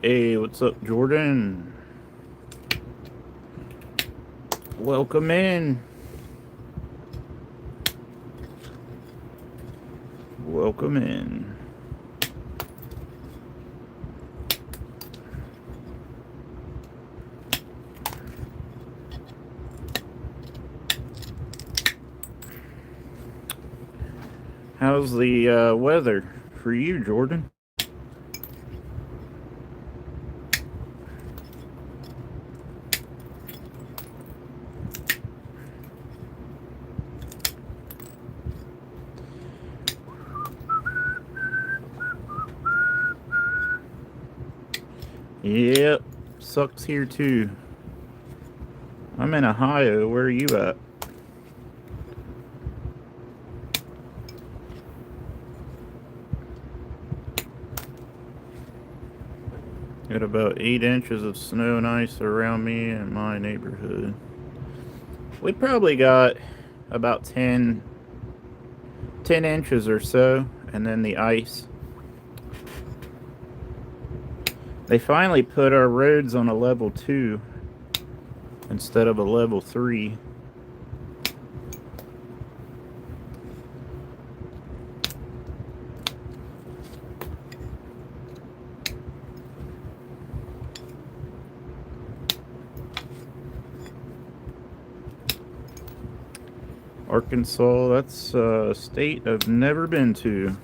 Hey, what's up, Jordan? Welcome in. Welcome in. How's the weather for you, Jordan? Yep, sucks here too. I'm in Ohio. Where are you at? Got about 8 inches of snow and ice around me in my neighborhood. We probably got about 10 inches or so, and then the ice. They finally put our roads on a level 2 instead of a level 3. Arkansas, that's a state I've never been to.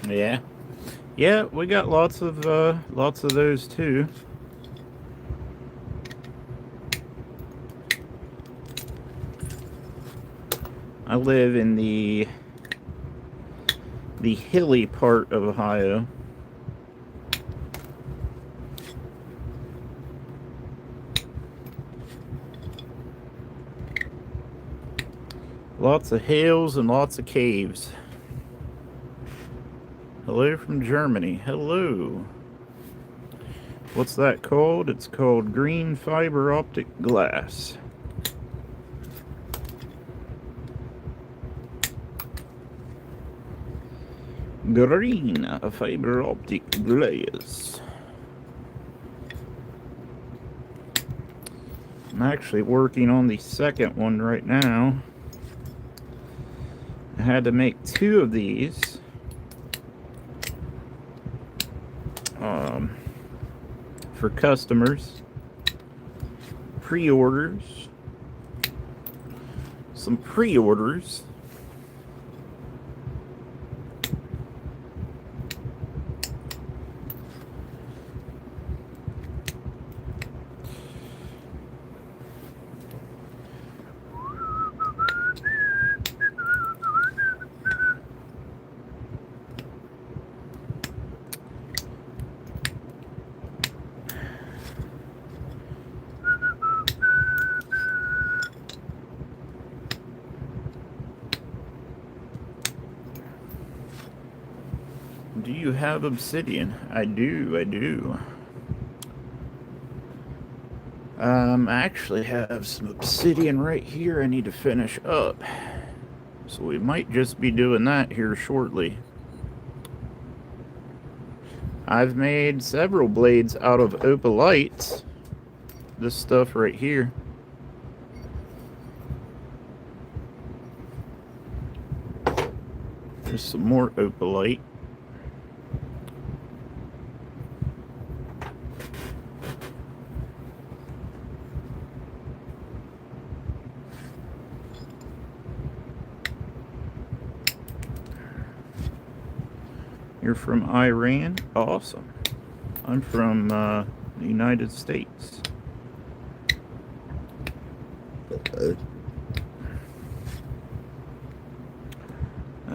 Yeah. Yeah, we got lots of those too. I live in the hilly part of Ohio. Lots of hills and lots of caves. Hello from Germany. Hello. What's that called? It's called green fiber optic glass. Green fiber optic glass. I'm actually working on the second one right now. I had to make 2 of these. For customers. Pre-orders. Some pre-orders. Do you have obsidian? I do. I actually have some obsidian right here I need to finish up. So we might just be doing that here shortly. I've made several blades out of opalite. This stuff right here. There's some more opalite. You're from Iran? Awesome. I'm from the United States.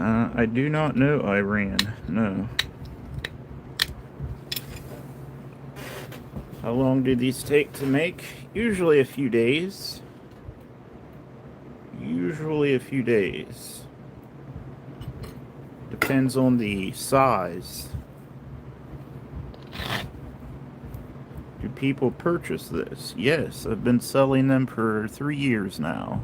I do not know Iran. No. How long do these take to make? Usually a few days. Usually a few days. Depends on the size. Do people purchase this? Yes, I've been selling them for 3 years now.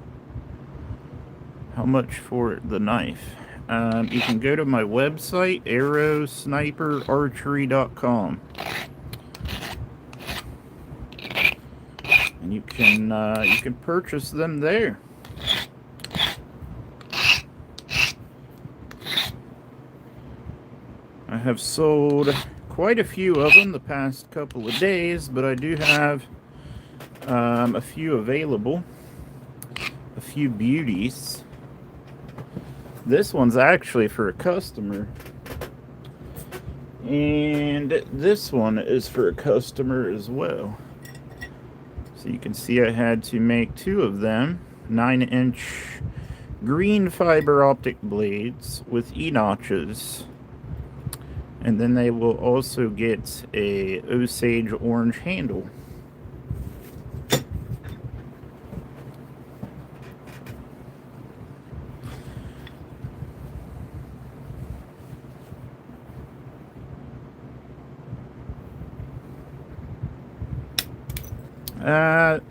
How much for the knife? You can go to my website, arrowsniperarchery.com. And you can purchase them there. I have sold quite a few of them the past couple of days, but I do have a few available. A few beauties. This one's actually for a customer. And this one is for a customer as well. So you can see I had to make 2 of them. 9-inch green fiber optic blades with E-notches. And then they will also get a Osage orange handle.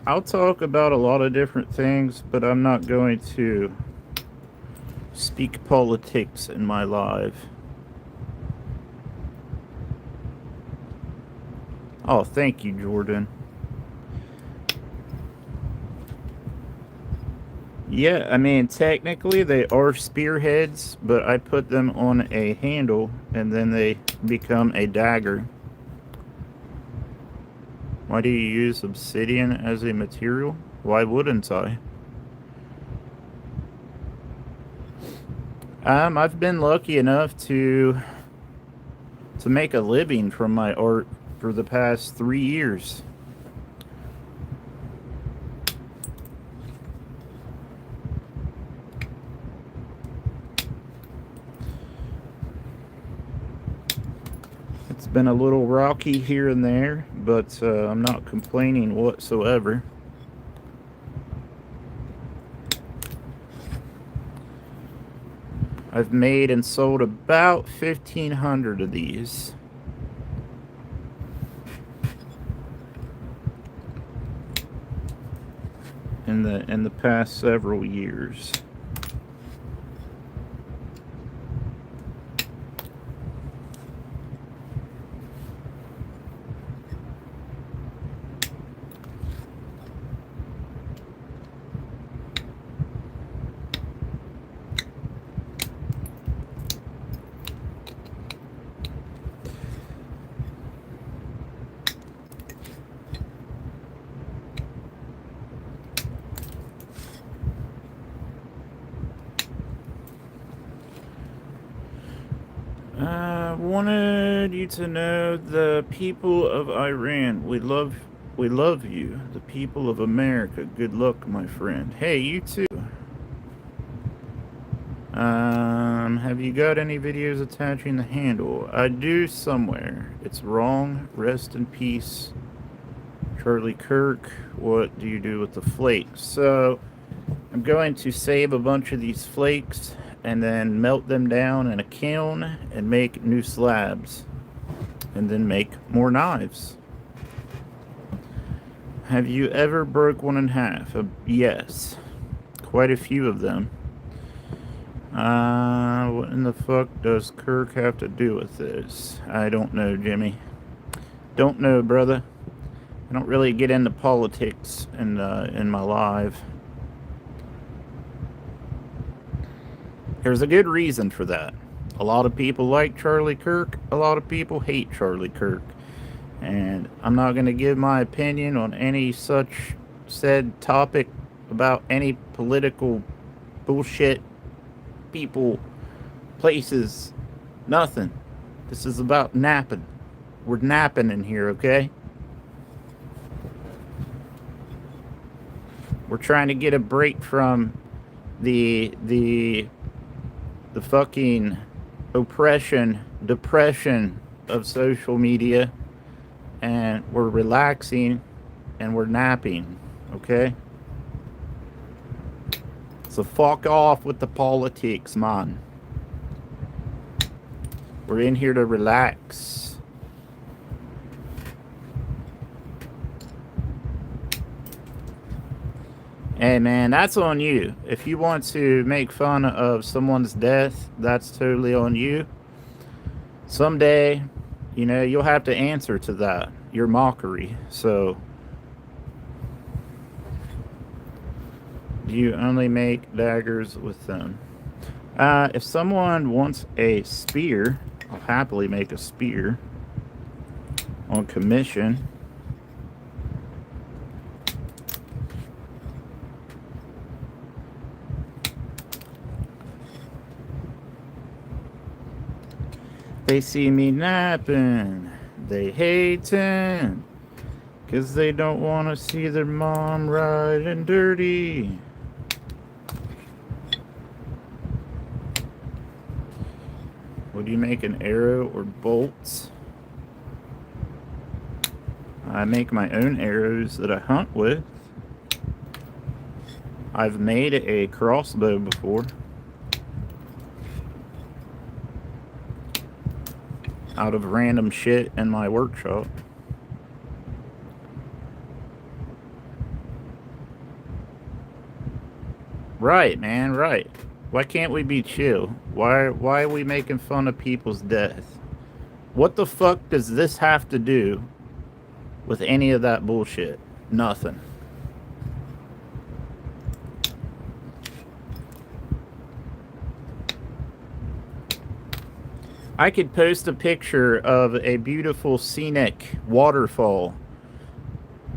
I'll talk about a lot of different things, but I'm not going to speak politics in my live. Oh, thank you, Jordan. Yeah, I mean, technically they are spearheads, but I put them on a handle and then they become a dagger. Why do you use obsidian as a material? Why wouldn't I? I've been lucky enough to make a living from my art for the past 3 years. It's been a little rocky here and there, but I'm not complaining whatsoever. I've made and sold about 1,500 of these. In the past several years. I wanted you to know the people of Iran, we love you. The people of America, good luck, my friend. Hey, you too. Have you got any videos attaching the handle? I do somewhere. It's wrong. Rest in peace, Charlie Kirk. What do you do with the flakes? So, I'm going to save a bunch of these flakes and then melt them down in a kiln and make new slabs. And then make more knives. Have you ever broke one in half? Yes. Quite a few of them. What in the fuck does Kirk have to do with this? I don't know, Jimmy. Don't know, brother. I don't really get into politics in my live. There's a good reason for that. A lot of people like Charlie Kirk. A lot of people hate Charlie Kirk. And I'm not going to give my opinion on any such said topic about any political bullshit, people, places, nothing. This is about napping. We're napping in here, okay? We're trying to get a break from the the fucking oppression, depression of social media, and we're relaxing and we're napping, okay? So fuck off with the politics, man. We're in here to relax. Hey man, that's on you. If you want to make fun of someone's death, that's totally on you. Someday, you know, you'll have to answer to that, your mockery. So, you only make daggers with them. If someone wants a spear, I'll happily make a spear on commission. They see me napping, they hatin', 'cause they don't want to see their mom riding dirty. Would you make an arrow or bolts? I make my own arrows that I hunt with. I've made a crossbow before. Out of random shit in my workshop. Right, man, right. Why can't we be chill? Why are we making fun of people's death? What the fuck does this have to do with any of that bullshit? Nothing. I could post a picture of a beautiful scenic waterfall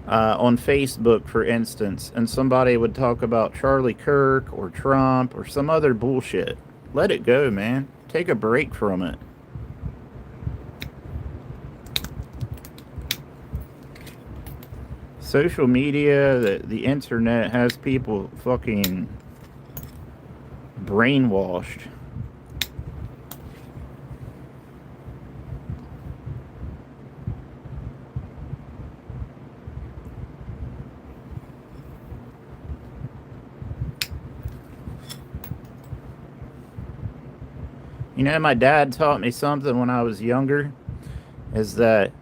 on Facebook, for instance, and somebody would talk about Charlie Kirk or Trump or some other bullshit. Let it go, man. Take a break from it. Social media, the internet has people fucking brainwashed. You know, my dad taught me something when I was younger, is that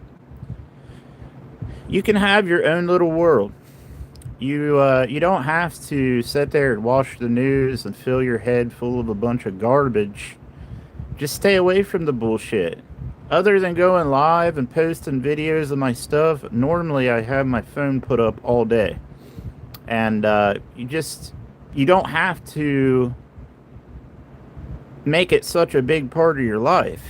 you can have your own little world. You don't have to sit there and watch the news and fill your head full of a bunch of garbage. Just stay away from the bullshit. Other than going live and posting videos of my stuff, normally I have my phone put up all day. And you don't have to make it such a big part of your life.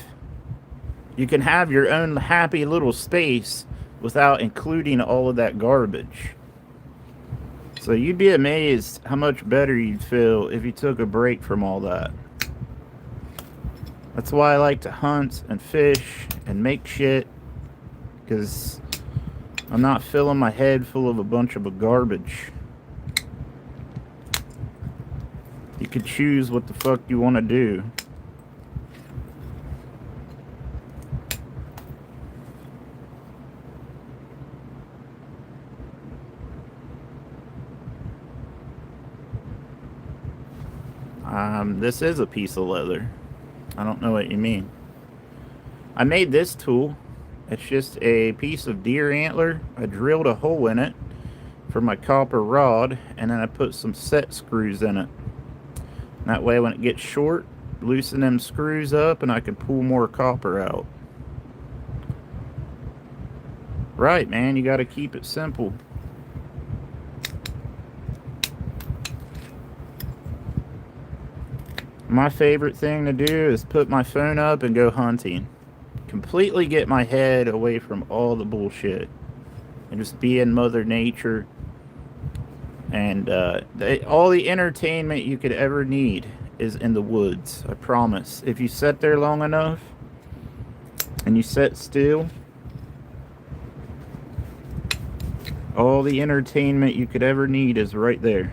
You can have your own happy little space without including all of that garbage. So you'd be amazed how much better you'd feel if you took a break from all that. That's why I like to hunt and fish and make shit, because I'm not filling my head full of a bunch of garbage. You could choose what the fuck you want to do. This is a piece of leather. I don't know what you mean. I made this tool. It's just a piece of deer antler. I drilled a hole in it for my copper rod, and then I put some set screws in it. That way when it gets short, loosen them screws up and I can pull more copper out. Right, man, you gotta keep it simple. My favorite thing to do is put my phone up and go hunting. Completely get my head away from all the bullshit and just be in Mother Nature. And all the entertainment you could ever need is in the woods. I promise. If you sit there long enough and you sit still, all the entertainment you could ever need is right there.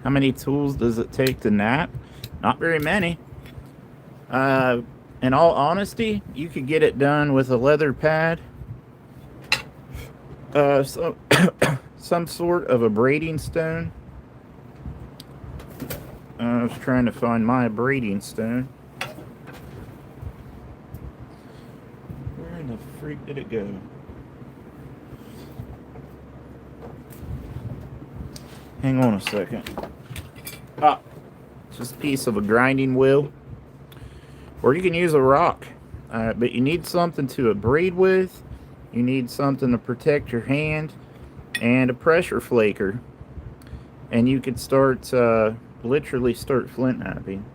How many tools does it take to knap? Not very many. In all honesty, you could get it done with a leather pad, so, some sort of a braiding stone. I was trying to find my braiding stone. Where in the freak did it go? Hang on a second. Ah, it's just a piece of a grinding wheel. Or you can use a rock. But you need something to braid with. You need something to protect your hand. And a pressure flaker. And you could start, literally start flint knapping.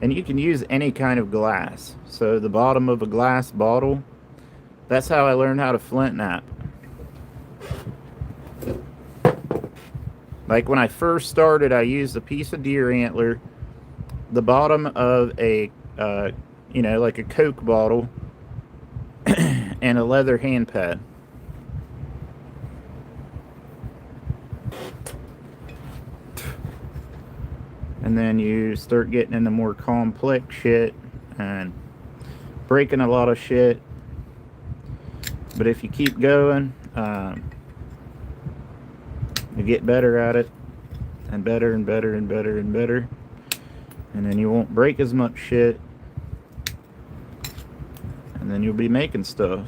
And you can use any kind of glass. So the bottom of a glass bottle. That's how I learned how to flint knap. Like when I first started, I used a piece of deer antler, the bottom of a, like a Coke bottle, and a leather hand pad. And then you start getting into more complex shit and breaking a lot of shit. But if you keep going, you get better at it, and better and better and better and better, and then you won't break as much shit, and then you'll be making stuff.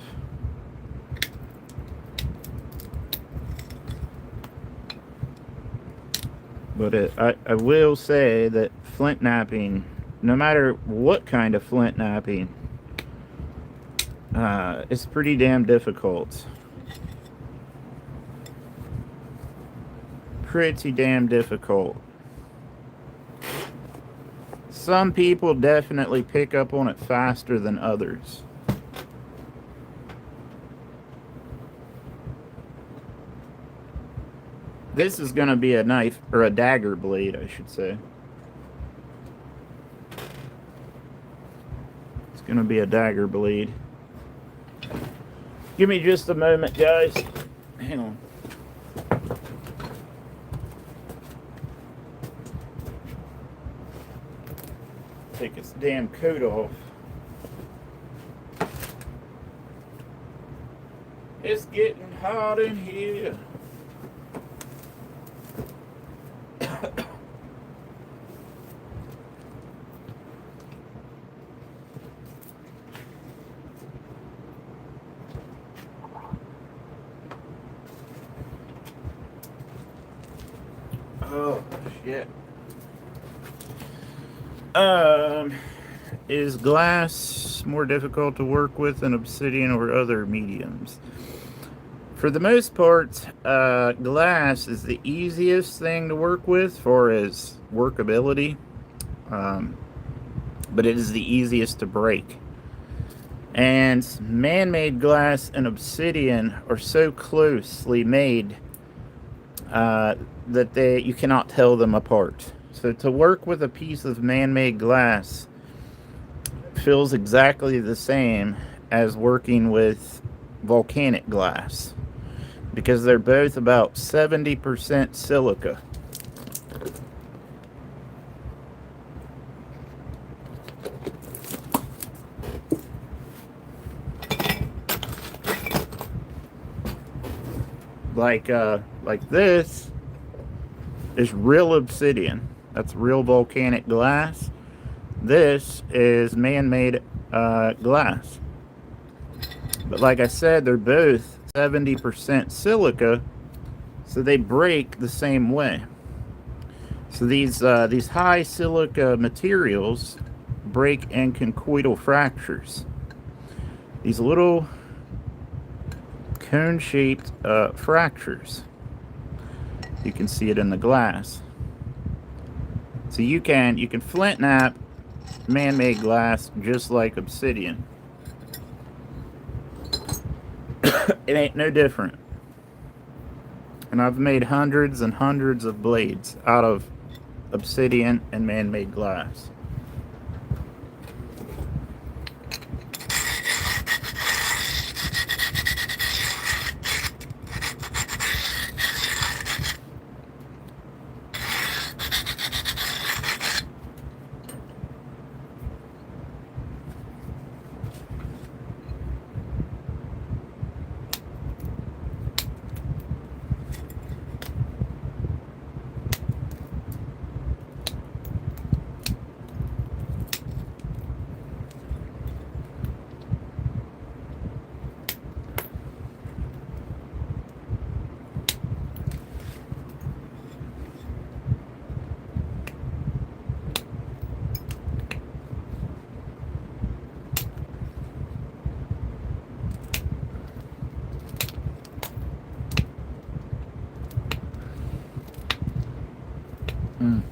But I will say that flint knapping, no matter what kind of flint knapping, it's pretty damn difficult. Pretty damn difficult. Some people definitely pick up on it faster than others. This is going to be a knife, or a dagger blade, I should say. It's going to be a dagger blade. Give me just a moment, guys. Hang on. Take its damn coat off. It's getting hot in here. Oh shit. Is glass more difficult to work with than obsidian or other mediums? For the most part, glass is the easiest thing to work with for its workability, but it is the easiest to break. And man-made glass and obsidian are so closely made that you cannot tell them apart. So to work with a piece of man-made glass feels exactly the same as working with volcanic glass, because they're both about 70% silica. Like this is real obsidian. That's real volcanic glass. This is man-made glass. But like I said, they're both 70% silica, so they break the same way. So these high silica materials break in conchoidal fractures. These little cone-shaped fractures. You can see it in the glass. So you can flint knap man-made glass just like obsidian. It ain't no different. And I've made hundreds and hundreds of blades out of obsidian and man-made glass. Mm.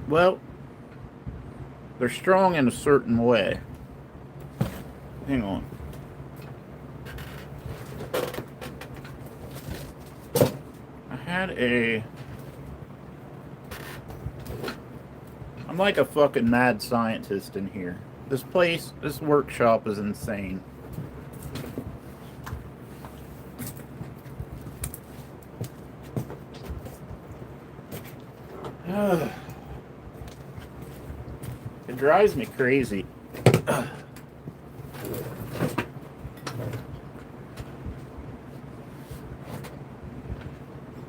Well, they're strong in a certain way. Hang on. I'm like a fucking mad scientist in here. This workshop is insane. It drives me crazy.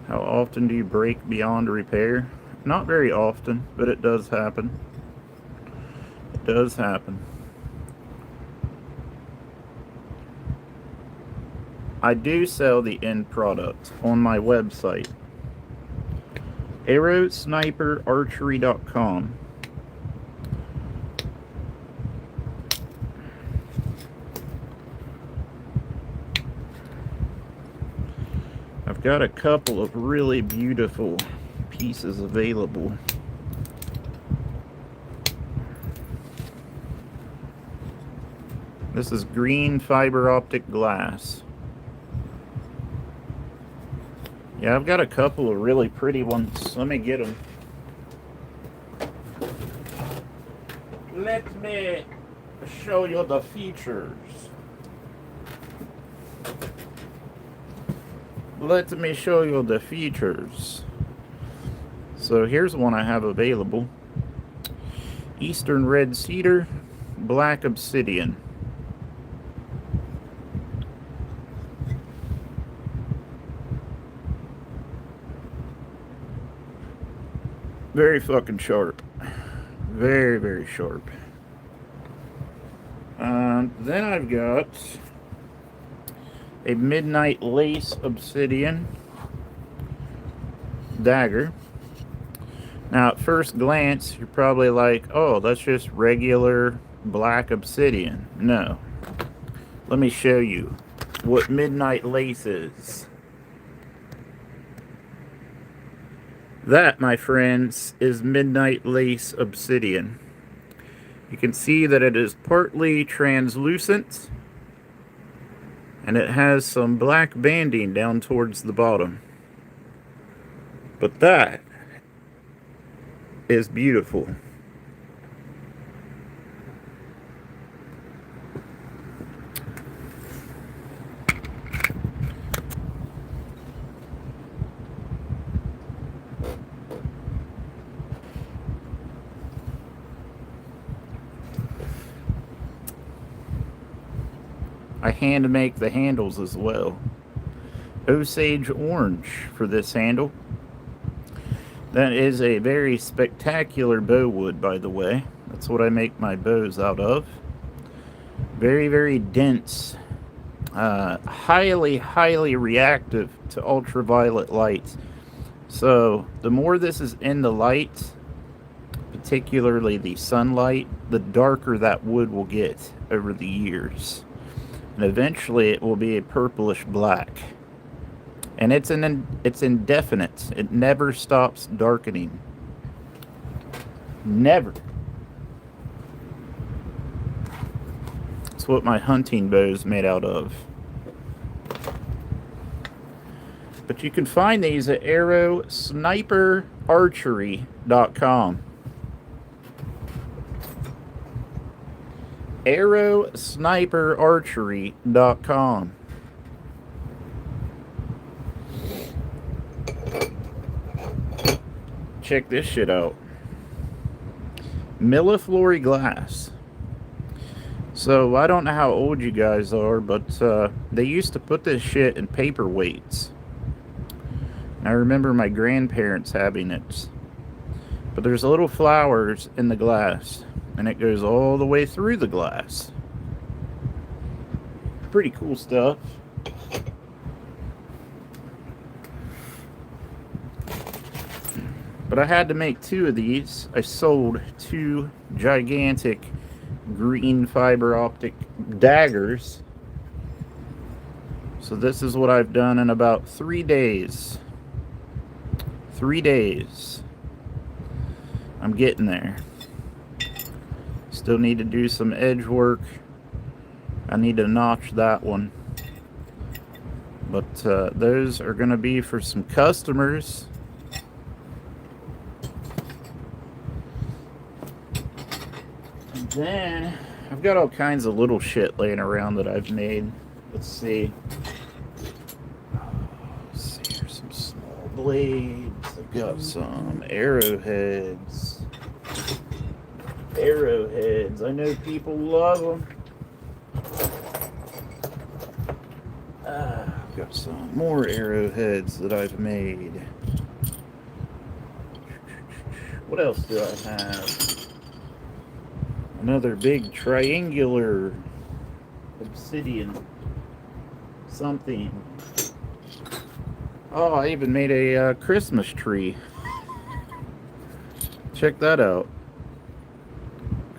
How often do you break beyond repair? Not very often, but it does happen. It does happen. I do sell the end product on my website, arrowsniperarchery.com. I've got a couple of really beautiful pieces available. This is green fiber optic glass. Yeah, I've got a couple of really pretty ones. Let me get them. Let me show you the features. Let me show you the features. So here's one I have available. Eastern red cedar, black obsidian. Very fucking sharp. Very, very sharp. Then I've got a midnight lace obsidian dagger. Now, at first glance, you're probably like, oh, that's just regular black obsidian. No. Let me show you what midnight lace is. That, my friends, is midnight lace obsidian. You can see that it is partly translucent, and it has some black banding down towards the bottom. But that is beautiful. I hand make the handles as well. Osage orange for this handle. That is a very spectacular bow wood, by the way. That's what I make my bows out of. Very, very dense. Highly, highly reactive to ultraviolet light. So the more this is in the light, particularly the sunlight, the darker that wood will get over the years. And eventually it will be a purplish black. And it's indefinite. It never stops darkening. Never. That's what my hunting bow is made out of. But you can find these at arrowsniperarchery.com. arrowsniperarchery.com. Check this shit out. Milliflora glass. So I don't know how old you guys are, but they used to put this shit in paperweights. I remember my grandparents having it. But there's little flowers in the glass, and it goes all the way through the glass. Pretty cool stuff. But I had to make 2 of these. I sold 2 gigantic green fiber optic daggers. So this is what I've done in about 3 days. 3 days. I'm getting there. Still need to do some edge work. I need to notch that one. But those are going to be for some customers. And then I've got all kinds of little shit laying around that I've made. Let's see. Here's some small blades. I've got some arrowheads. Arrowheads. I know people love them. I've got some more arrowheads that I've made. What else do I have? Another big triangular obsidian something. Oh, I even made a Christmas tree. Check that out.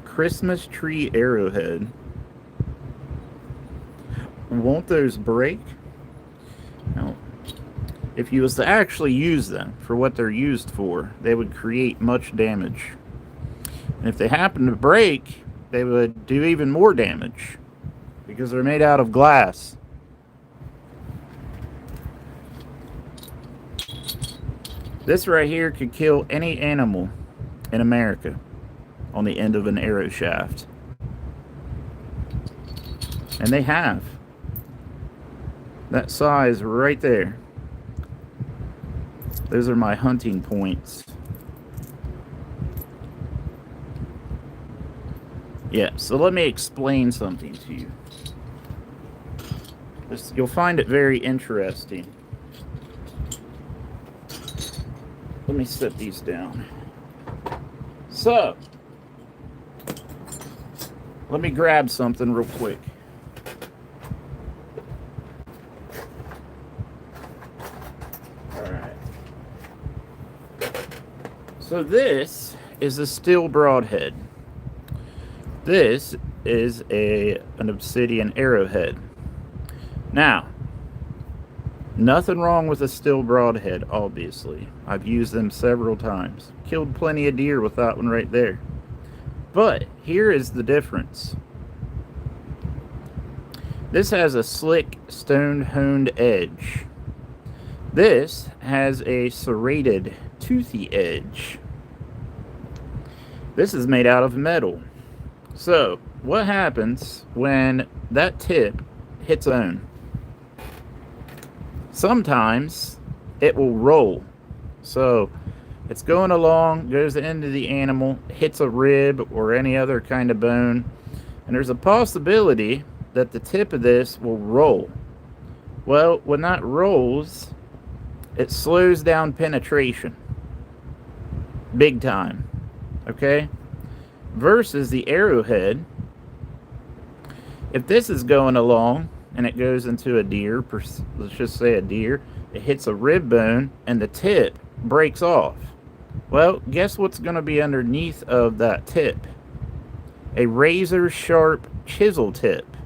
Christmas tree arrowhead. Won't those break? No. If you was to actually use them for what they're used for, they would create much damage. And if they happen to break, they would do even more damage because they're made out of glass. This right here could kill any animal in America on the end of an arrow shaft. And they have. That size right there. Those are my hunting points. Yeah, so let me explain something to you. You'll find it very interesting. Let me set these down. So, let me grab something real quick. Alright. So this is a steel broadhead. This is an obsidian arrowhead. Now, nothing wrong with a steel broadhead, obviously. I've used them several times. Killed plenty of deer with that one right there. But here is the difference. This has a slick stone-honed edge. This has a serrated, toothy edge. This is made out of metal. So, what happens when that tip hits on? Sometimes it will roll. So, it's going along, goes into the animal, hits a rib or any other kind of bone, and there's a possibility that the tip of this will roll. Well, when that rolls, it slows down penetration. Big time. Okay? Versus the arrowhead, if this is going along and it goes into a deer, let's just say a deer, it hits a rib bone and the tip breaks off. Well, guess what's going to be underneath of that tip? A razor sharp chisel tip.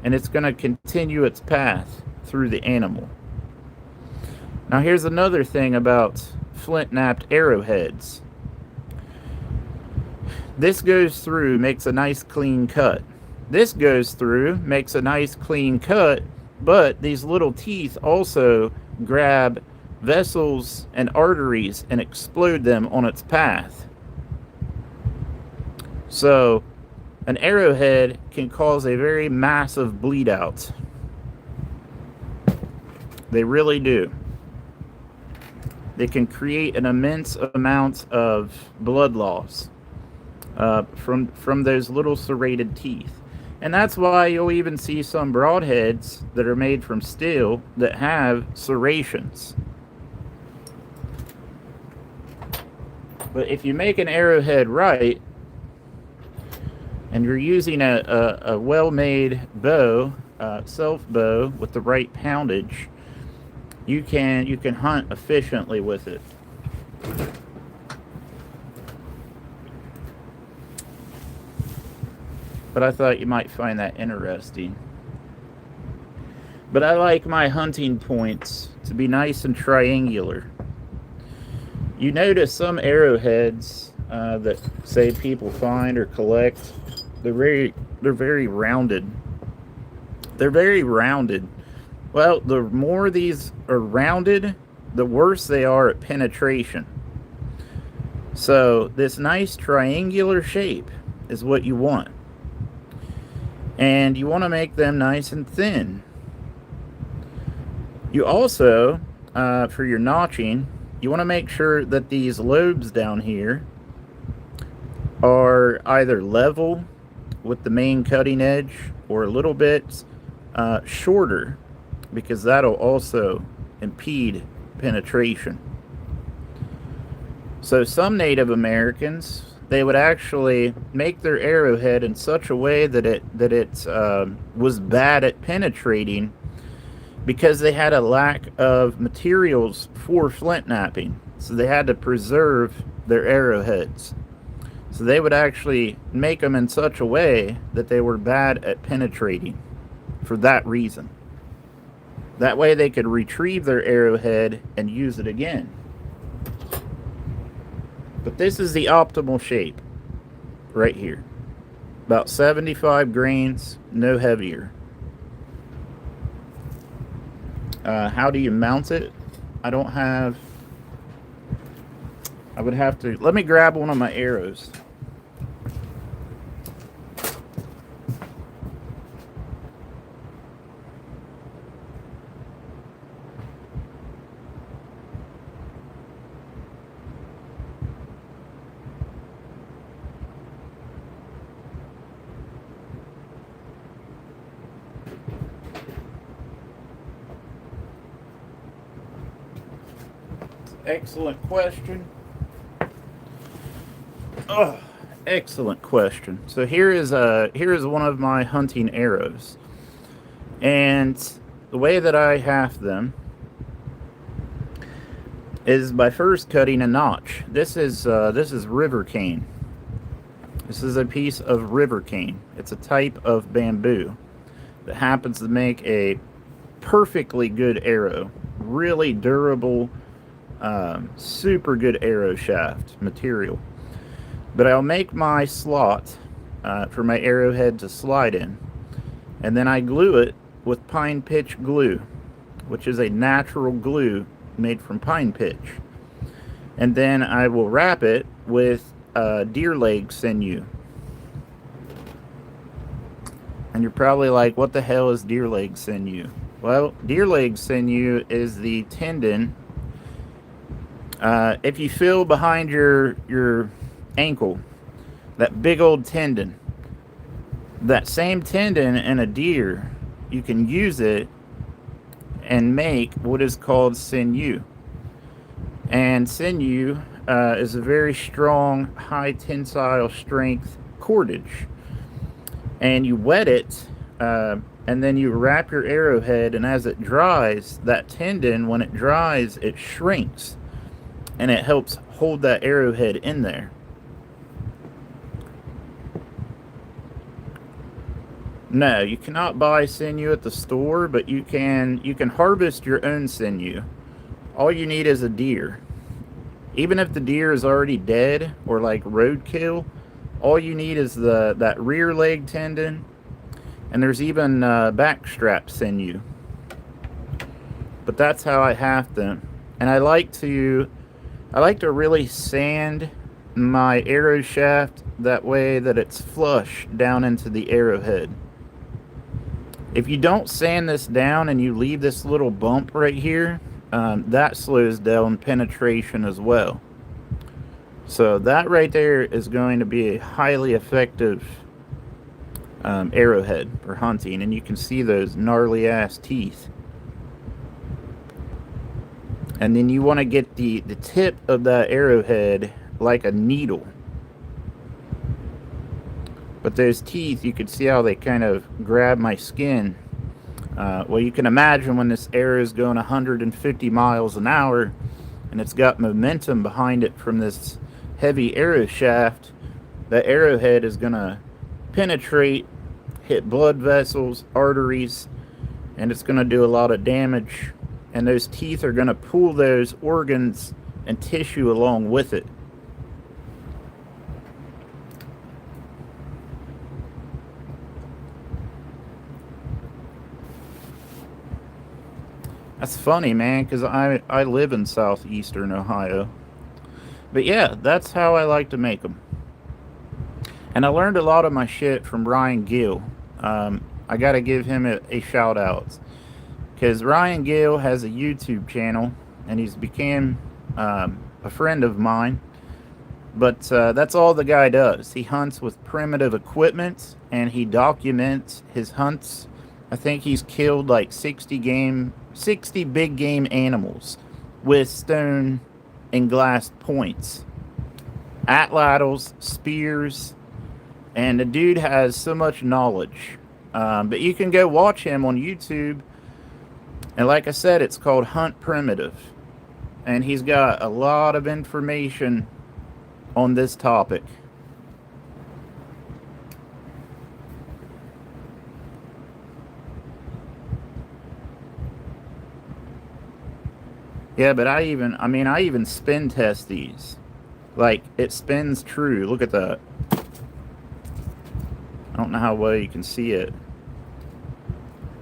And it's going to continue its path through the animal. Now here's another thing about flint-napped arrowheads. This goes through, makes a nice clean cut. This goes through, makes a nice clean cut, but these little teeth also grab vessels and arteries and explode them on its path. So, an arrowhead can cause a very massive bleed out. They really do. They can create an immense amount of blood loss. From those little serrated teeth. And that's why you'll even see some broadheads that are made from steel that have serrations. But if you make an arrowhead right, and you're using a well-made bow self bow with the right poundage, you can hunt efficiently with it. But I thought you might find that interesting. But I like my hunting points to be nice and triangular. You notice some arrowheads that say people find or collect, they're very rounded. They're very rounded. Well, the more these are rounded, the worse they are at penetration. So this nice triangular shape is what you want. And you want to make them nice and thin. You also, for your notching, you want to make sure that these lobes down here are either level with the main cutting edge or a little bit shorter, because that'll also impede penetration. So some Native Americans, they would actually make their arrowhead in such a way that it was bad at penetrating because they had a lack of materials for flint napping. So they had to preserve their arrowheads. So they would actually make them in such a way that they were bad at penetrating for that reason. That way they could retrieve their arrowhead and use it again. But this is the optimal shape right here. About 75 grains, no heavier. How do you mount it? I don't have... I would have to... Let me grab one of my arrows. Excellent question. Oh, excellent question. So here is one of my hunting arrows, and the way that I haft them is by first cutting a notch. This is river cane. This is a piece of river cane. It's a type of bamboo that happens to make a perfectly good arrow, really durable. Super good arrow shaft material. But I'll make my slot for my arrowhead to slide in, and then I glue it with pine pitch glue, which is a natural glue made from pine pitch. And then I will wrap it with deer leg sinew. And you're probably like, what the hell is deer leg sinew? Well, deer leg sinew is the tendon. If you feel behind your ankle, that big old tendon, that same tendon in a deer, you can use it and make what is called sinew. And sinew is a very strong, high tensile strength cordage. And you wet it, and then you wrap your arrowhead, and as it dries, that tendon, when it dries, it shrinks. And it helps hold that arrowhead in there. No, you cannot buy sinew at the store, but you can harvest your own sinew. All you need is a deer. Even if the deer is already dead or like roadkill, all you need is that rear leg tendon, and there's even backstrap sinew. But that's how I haft them, and I like to really sand my arrow shaft that way that it's flush down into the arrowhead. If you don't sand this down and you leave this little bump right here, that slows down penetration as well. So that right there is going to be a highly effective arrowhead for hunting, and you can see those gnarly ass teeth. And then you want to get the tip of that arrowhead like a needle. But those teeth, you could see how they kind of grab my skin. Well, you can imagine when this arrow is going 150 miles an hour and it's got momentum behind it from this heavy arrow shaft, the arrowhead is going to penetrate, hit blood vessels, arteries, and it's going to do a lot of damage. And those teeth are going to pull those organs and tissue along with it. That's funny, man, because I live in southeastern Ohio. But yeah, that's how I like to make them. And I learned a lot of my shit from Ryan Gill. I got to give him a shout out. Because Ryan Gill has a YouTube channel, and he's became a friend of mine. But that's all the guy does. He hunts with primitive equipment, and he documents his hunts. I think he's killed like 60 big game animals with stone and glass points, atlatls, spears, and the dude has so much knowledge. But you can go watch him on YouTube, and like I said, it's called Hunt Primitive, and he's got a lot of information on this topic. Yeah, but I even spin test these. Like, it spins true. Look at that. I don't know how well you can see it.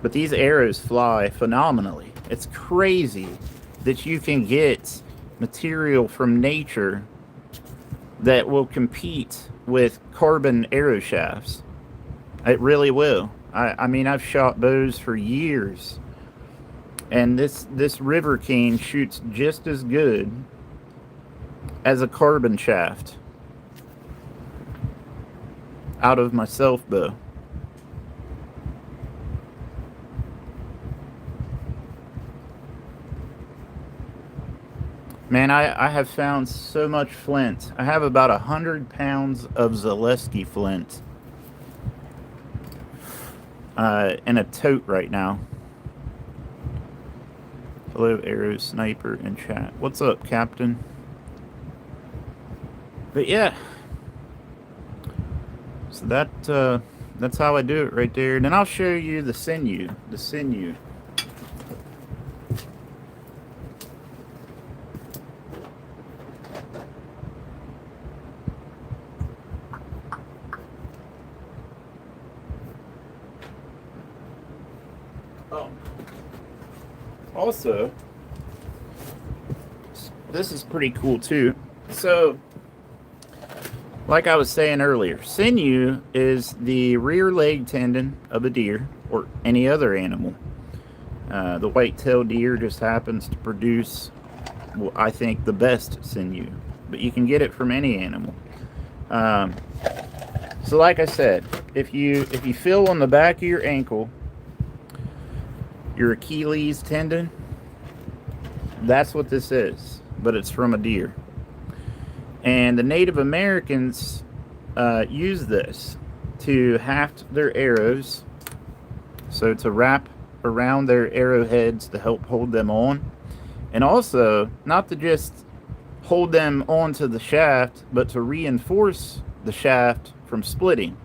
But these arrows fly phenomenally. It's crazy that you can get material from nature that will compete with carbon arrow shafts. It really will. I mean, I've shot bows for years, and this river cane shoots just as good as a carbon shaft out of my self bow. Man, I have found so much flint. I have about 100 pounds of Zaleski flint in a tote right now. Hello, Arrow Sniper in chat. What's up, Captain? But yeah, so that's how I do it right there. And then I'll show you the sinew. The sinew. Oh. Also, this is pretty cool too. So, like I was saying earlier, sinew is the rear leg tendon of a deer or any other animal. The white-tailed deer just happens to produce, well, I think, the best sinew, but you can get it from any animal. So, like I said, if you feel on the back of your ankle, your Achilles tendon, that's what this is, but it's from a deer. And the Native Americans use this to haft their arrows, so to wrap around their arrowheads to help hold them on, and also not to just hold them onto the shaft, but to reinforce the shaft from splitting.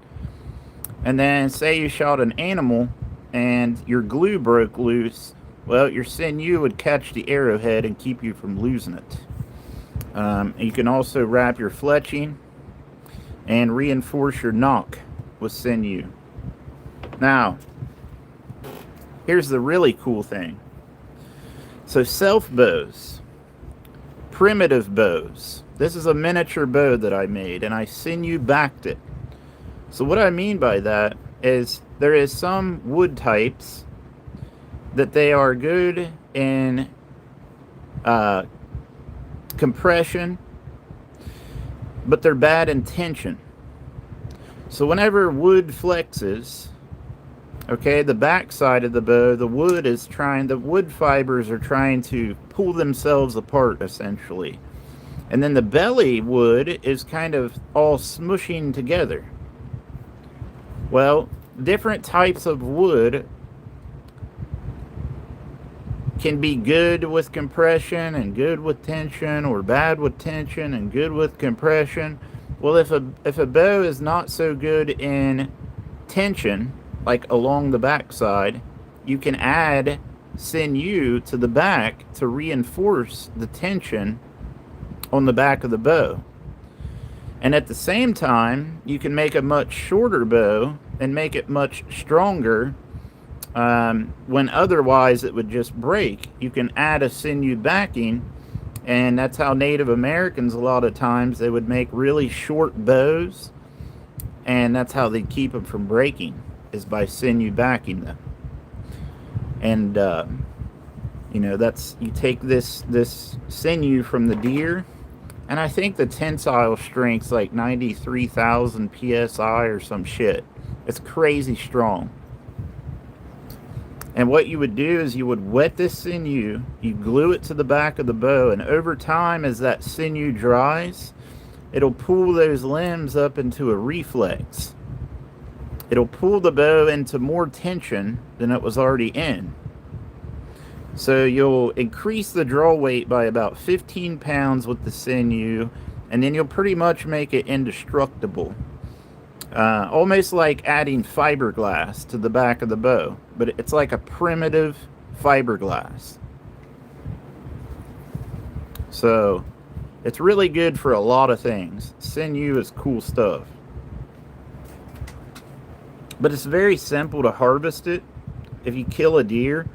And then say you shot an animal and your glue broke loose, well, your sinew would catch the arrowhead and keep you from losing it. You can also wrap your fletching and reinforce your nock with sinew. Now, here's the really cool thing. So self bows, primitive bows. This is a miniature bow that I made, and I sinew backed it. So what I mean by that is there is some wood types that they are good in compression, but they're bad in tension. So whenever wood flexes, okay, the back side of the bow, the wood fibers are trying to pull themselves apart, essentially. And then the belly wood is kind of all smushing together. Well, different types of wood can be good with compression and good with tension, or bad with tension and good with compression. Well, if a bow is not so good in tension, like along the backside, you can add sinew to the back to reinforce the tension on the back of the bow. And at the same time, you can make a much shorter bow and make it much stronger when otherwise it would just break. You can add a sinew backing, and that's how Native Americans, a lot of times, they would make really short bows, and that's how they keep them from breaking, is by sinew backing them. And that's, you take this sinew from the deer, and I think the tensile strength's like 93,000 psi or some shit. It's crazy strong. And what you would do is you would wet this sinew, you glue it to the back of the bow, and over time, as that sinew dries, it'll pull those limbs up into a reflex. It'll pull the bow into more tension than it was already in. So you'll increase the draw weight by about 15 pounds with the sinew, and then you'll pretty much make it indestructible. Almost like adding fiberglass to the back of the bow, but it's like a primitive fiberglass. So it's really good for a lot of things. Sinew is cool stuff. But it's very simple to harvest it. If you kill a deer,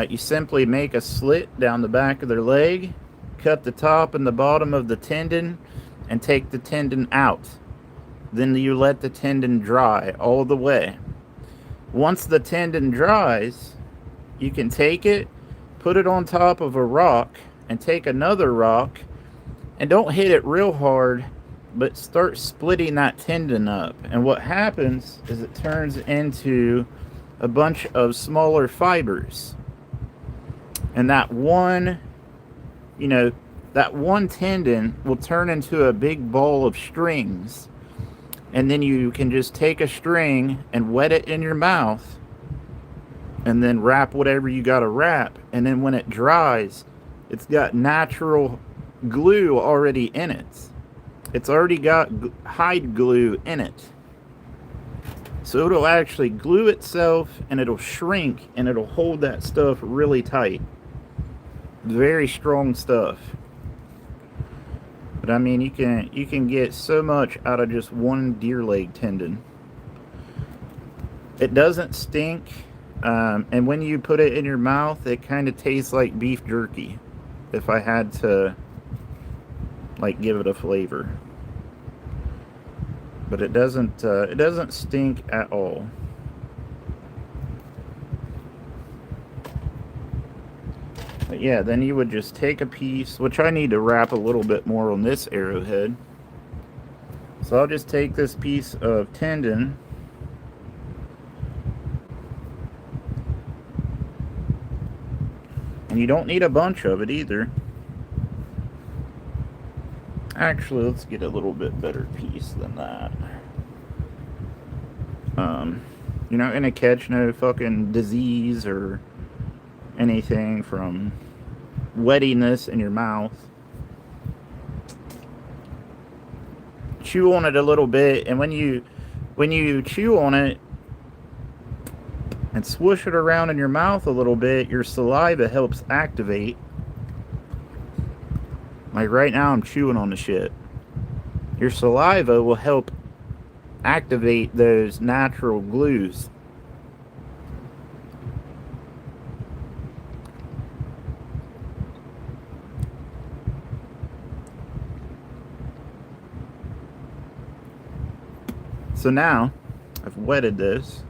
you simply make a slit down the back of their leg, cut the top and the bottom of the tendon, and take the tendon out. Then you let the tendon dry all the way. Once the tendon dries, you can take it, put it on top of a rock, and take another rock, and don't hit it real hard, but start splitting that tendon up. And what happens is it turns into a bunch of smaller fibers. And that one tendon will turn into a big ball of strings. And then you can just take a string and wet it in your mouth, and then wrap whatever you got to wrap. And then when it dries, it's got natural glue already in it. It's already got hide glue in it. So it'll actually glue itself, and it'll shrink, and it'll hold that stuff really tight. Very strong stuff. But I mean, you can get so much out of just one deer leg tendon. It doesn't stink, and when you put it in your mouth, it kind of tastes like beef jerky. If I had to, like, give it a flavor, but it doesn't stink at all. But yeah, then you would just take a piece, which I need to wrap a little bit more on this arrowhead. So I'll just take this piece of tendon, and you don't need a bunch of it either. Actually, let's get a little bit better piece than that. You're not gonna catch no fucking disease or anything from wetting this in your mouth. Chew on it a little bit, and when you chew on it and swoosh it around in your mouth a little bit, your saliva helps activate. Like right now, I'm chewing on the shit. Your saliva will help activate those natural glues. So now, I've wetted this,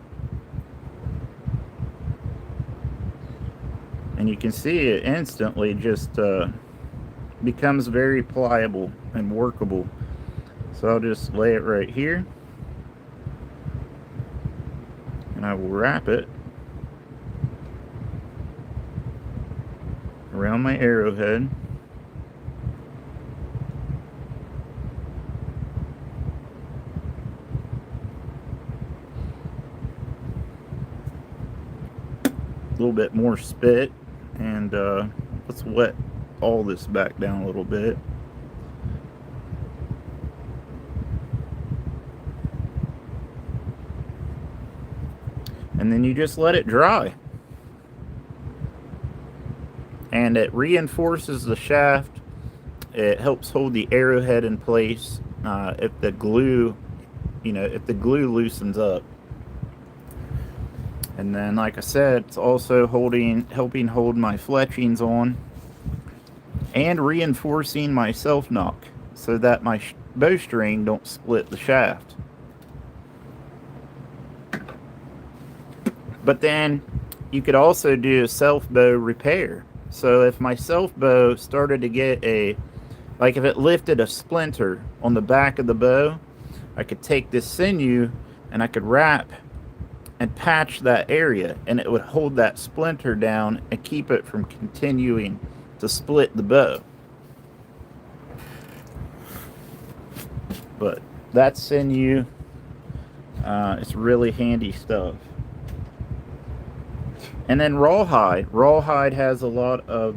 and you can see it instantly just becomes very pliable and workable. So I'll just lay it right here, and I will wrap it around my arrowhead. A little bit more spit, And let's wet all this back down a little bit. And then you just let it dry. And it reinforces the shaft. It helps hold the arrowhead in place if the glue, if the glue loosens up. And then, like I said, it's also helping hold my fletchings on, and reinforcing my self knock so that my bowstring don't split the shaft. But then you could also do a self bow repair. So if my self bow started to get like if it lifted a splinter on the back of the bow, I could take this sinew and I could wrap and patch that area, and it would hold that splinter down and keep it from continuing to split the bow. But that's sinew. It's really handy stuff. And then rawhide. Rawhide has a lot of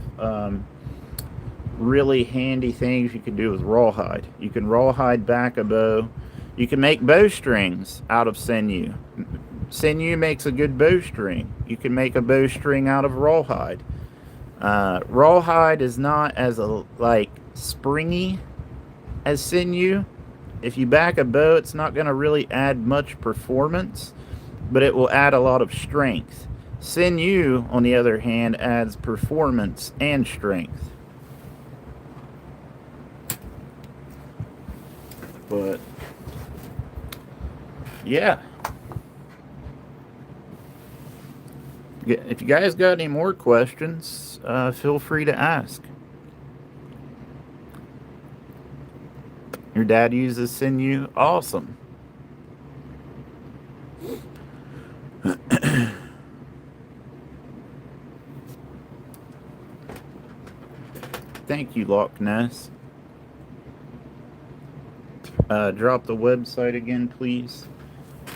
really handy things you can do with rawhide. You can rawhide back a bow. You can make bowstrings out of sinew. Sinew makes a good bowstring. You can make a bowstring out of rawhide. Rawhide is not as springy as sinew. If you back a bow, it's not going to really add much performance, but it will add a lot of strength. Sinew, on the other hand, adds performance and strength. But yeah. If you guys got any more questions, feel free to ask. Your dad uses sinew? Awesome. Thank you, Loch Ness. Drop the website again, please.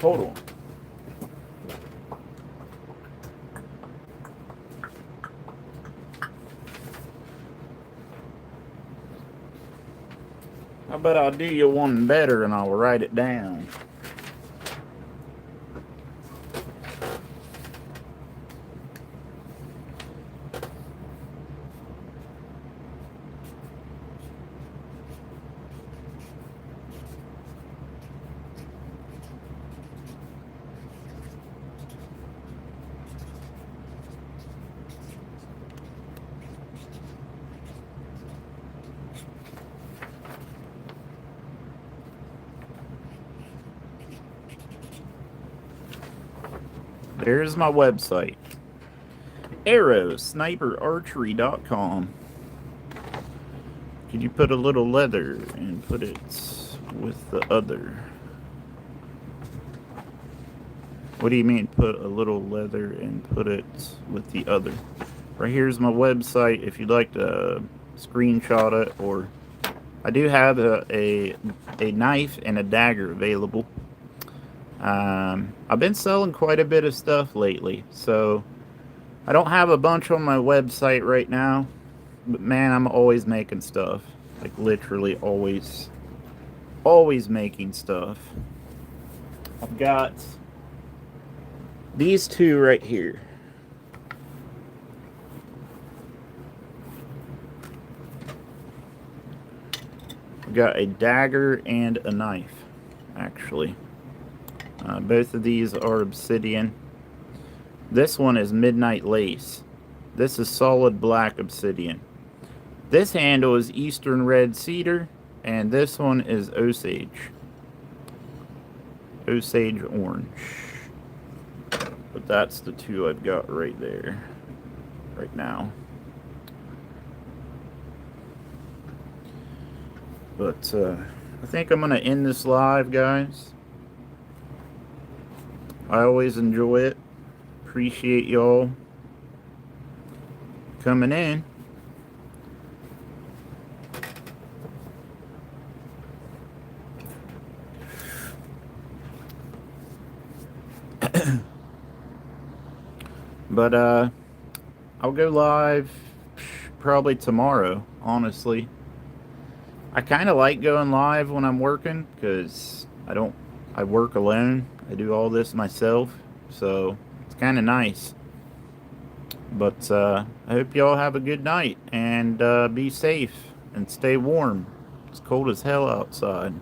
Hold on. How about I'll do you one better and I'll write it down. There's my website. arrowsniperarchery.com. Could you put a little leather and put it with the other? What do you mean put a little leather and put it with the other? Right here's my website if you'd like to screenshot it, or I do have a knife and a dagger available. I've been selling quite a bit of stuff lately, so I don't have a bunch on my website right now, but man, I'm always making stuff. Like literally always making stuff. I've got these two right here. I've got a dagger and a knife, actually. Both of these are obsidian. This one is midnight lace. This is solid black obsidian. This handle is eastern red cedar, and this one is Osage. Osage orange. But that's the two I've got right there, right now. But I think I'm going to end this live, guys. I always enjoy it. Appreciate y'all coming in. But I'll go live probably tomorrow, honestly. I kind of like going live when I'm working because I work alone. I do all this myself, so it's kind of nice. But I hope y'all have a good night and be safe and stay warm. It's cold as hell outside.